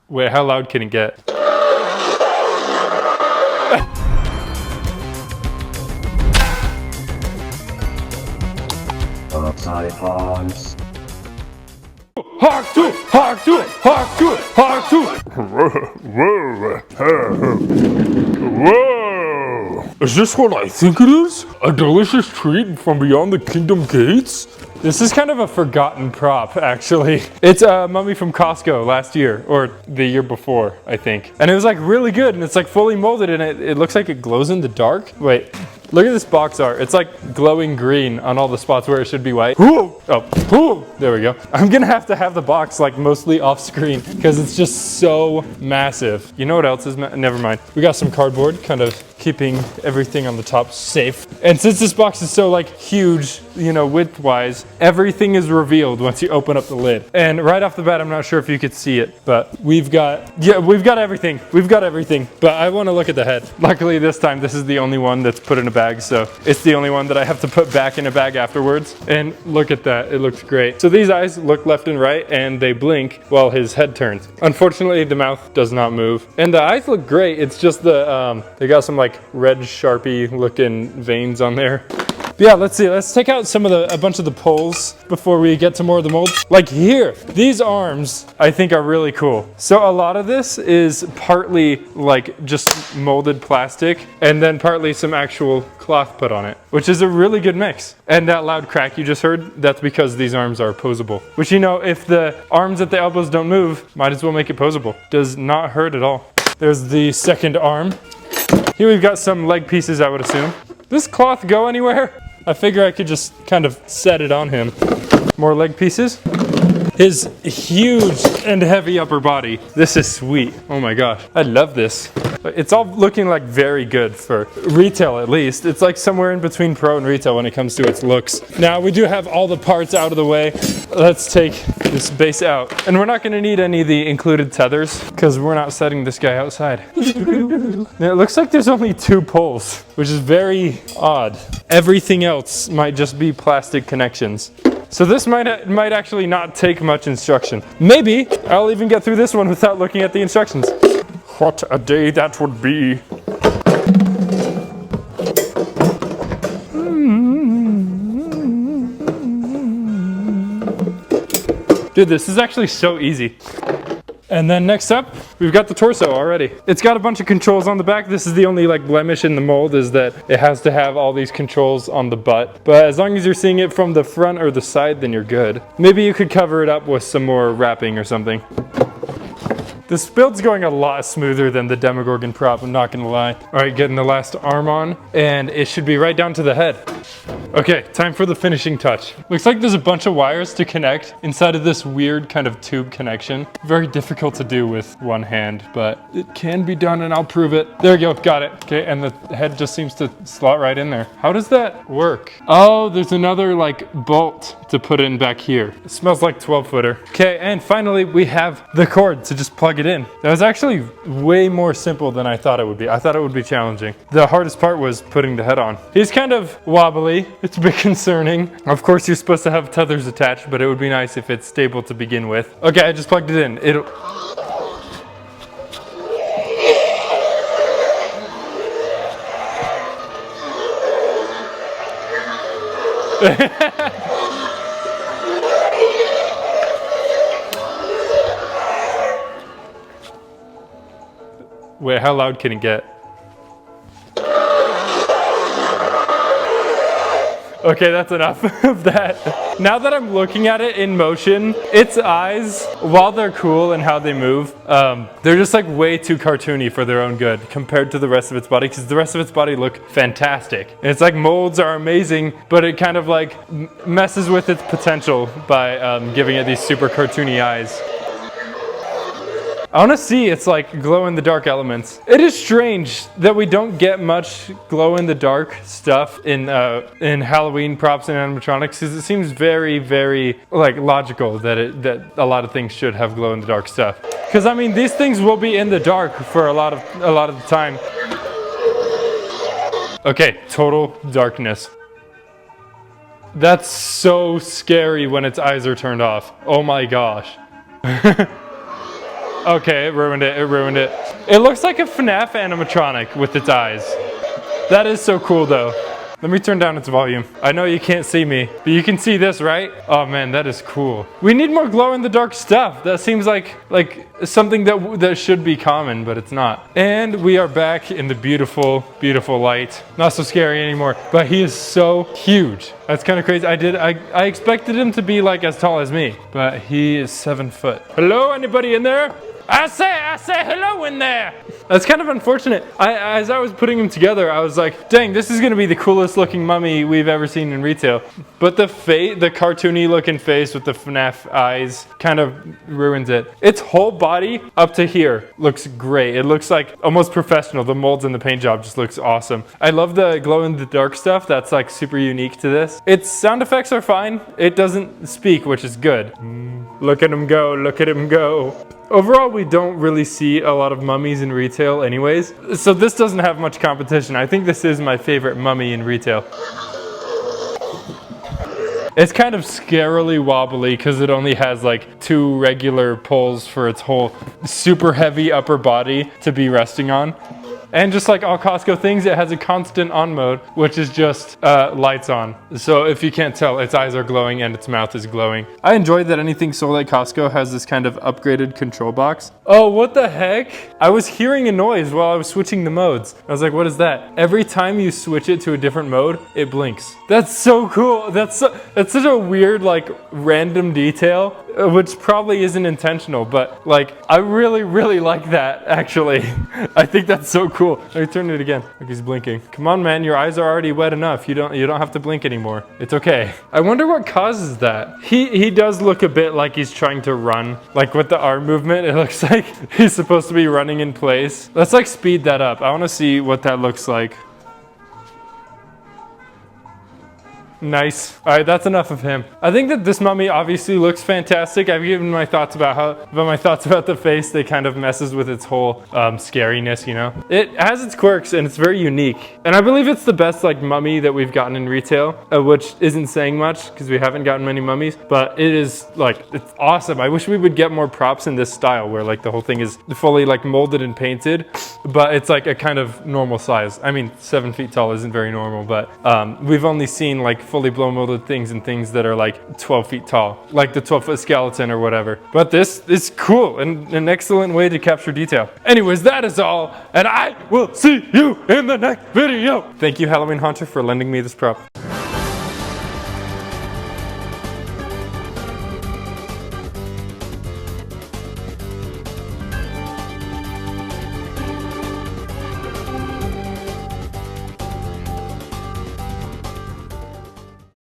Wait, how loud can it get? Cyclones. Hark to it! Hark to it! Hark to it! Hark to it! Whoa! Is this what I think it is? A delicious treat from beyond the kingdom gates? This is kind of a forgotten prop, actually. It's a mummy from Costco last year, or the year before, I think. And it was like really good, and it's like fully molded, and it looks like it glows in the dark. Wait, look at this box art. It's like glowing green on all the spots where it should be white. Ooh, oh, there we go. I'm gonna have to have the box like mostly off screen because it's just so massive. You know what else is, never mind. We got some cardboard, kind of keeping everything on the top safe. And since this box is so like huge, you know, width-wise, everything is revealed once you open up the lid. And right off the bat, I'm not sure if you could see it, but we've got everything. We've got everything, but I want to look at the head. Luckily this time, this is the only one that's put in a bag, so it's the only one that I have to put back in a bag afterwards. And look at that, it looks great. So these eyes look left and right, and they blink while his head turns. Unfortunately, the mouth does not move. And the eyes look great, it's just the, they got some like red Sharpie looking veins on there. Yeah, let's see. Let's take out a bunch of the poles before we get to more of the molds. Like here, these arms I think are really cool. So a lot of this is partly like just molded plastic and then partly some actual cloth put on it, which is a really good mix. And that loud crack you just heard, that's because these arms are posable. Which, you know, if the arms at the elbows don't move, might as well make it posable. Does not hurt at all. There's the second arm. Here we've got some leg pieces, I would assume. Does cloth go anywhere? I figure I could just kind of set it on him. More leg pieces. His huge and heavy upper body. This is sweet. Oh my gosh. I love this. It's all looking like very good for retail at least. It's like somewhere in between pro and retail when it comes to its looks. Now we do have all the parts out of the way. Let's take this base out. And we're not gonna need any of the included tethers because we're not setting this guy outside. It looks like there's only 2 poles, which is very odd. Everything else might just be plastic connections. So this might actually not take much instruction. Maybe I'll even get through this one without looking at the instructions. What a day that would be. Dude, this is actually so easy. And then next up, we've got the torso already. It's got a bunch of controls on the back. This is the only like blemish in the mold is that it has to have all these controls on the butt. But as long as you're seeing it from the front or the side, then you're good. Maybe you could cover it up with some more wrapping or something. This build's going a lot smoother than the Demogorgon prop, I'm not gonna lie. All right, getting the last arm on, and it should be right down to the head. Okay, time for the finishing touch. Looks like there's a bunch of wires to connect inside of this weird kind of tube connection. Very difficult to do with one hand, but it can be done and I'll prove it. There we go, got it. Okay, and the head just seems to slot right in there. How does that work? Oh, there's another like bolt to put in back here. It smells like 12-footer. Okay, and finally we have the cord to just plug it in. That was actually way more simple than I thought it would be. I thought it would be challenging. The hardest part was putting the head on. He's kind of wobbly. It's a bit concerning. Of course, you're supposed to have tethers attached, but it would be nice if it's stable to begin with. Okay, I just plugged it in. It'll... Wait, how loud can it get? Okay, that's enough of that. Now that I'm looking at it in motion, its eyes, while they're cool and how they move, they're just like way too cartoony for their own good compared to the rest of its body, because the rest of its body look fantastic. And it's like molds are amazing, but it kind of like messes with its potential by giving it these super cartoony eyes. I want to see its like glow-in-the-dark elements. It is strange that we don't get much glow-in-the-dark stuff in Halloween props and animatronics, because it seems very, very like logical that a lot of things should have glow-in-the-dark stuff. Because I mean, these things will be in the dark for a lot of the time. Okay, total darkness. That's so scary when its eyes are turned off. Oh my gosh. Okay, it ruined it, it ruined it. It looks like a FNAF animatronic with its eyes. That is so cool though. Let me turn down its volume. I know you can't see me, but you can see this, right? Oh man, that is cool. We need more glow-in-the-dark stuff. That seems like something that should be common, but it's not. And we are back in the beautiful, beautiful light. Not so scary anymore, but he is so huge. That's kind of crazy. I expected him to be like as tall as me, but he is 7 foot. Hello, anybody in there? I say hello in there. That's kind of unfortunate. As I was putting him together, I was like, dang, this is gonna be the coolest looking mummy we've ever seen in retail. But the cartoony looking face with the FNAF eyes kind of ruins it. Its whole body up to here looks great. It looks like almost professional. The molds and the paint job just looks awesome. I love the glow in the dark stuff. That's like super unique to this. Its sound effects are fine. It doesn't speak, which is good. Look at him go, look at him go. Overall, we don't really see a lot of mummies in retail anyways, so this doesn't have much competition. I think this is my favorite mummy in retail. It's kind of scarily wobbly because it only has like 2 regular poles for its whole super heavy upper body to be resting on. And just like all Costco things, it has a constant on mode, which is just lights on. So if you can't tell, its eyes are glowing and its mouth is glowing. I enjoy that anything sold at Costco has this kind of upgraded control box. Oh, what the heck? I was hearing a noise while I was switching the modes. I was like, what is that? Every time you switch it to a different mode, it blinks. That's so cool. That's such a weird, like, random detail, which probably isn't intentional, but like, I really, really like that, actually. I think that's so cool. Let me turn it again. Look, he's blinking. Come on, man, your eyes are already wet enough. You don't have to blink anymore. It's okay. I wonder what causes that. He does look a bit like he's trying to run. Like with the arm movement, it looks like he's supposed to be running in place. Let's like speed that up. I want to see what that looks like. Nice. All right, that's enough of him. I think that this mummy obviously looks fantastic. I've given my thoughts about the face. They kind of messes with its whole scariness, you know. It has its quirks and it's very unique. And I believe it's the best like mummy that we've gotten in retail, which isn't saying much because we haven't gotten many mummies. But it is like, it's awesome. I wish we would get more props in this style where like the whole thing is fully like molded and painted, but it's like a kind of normal size. I mean, 7 feet tall isn't very normal, but we've only seen like fully blow molded things and things that are like 12 feet tall, like the 12-foot skeleton or whatever. But this is cool and an excellent way to capture detail. Anyways, that is all, and I will see you in the next video. Thank you, Halloween Hunter, for lending me this prop.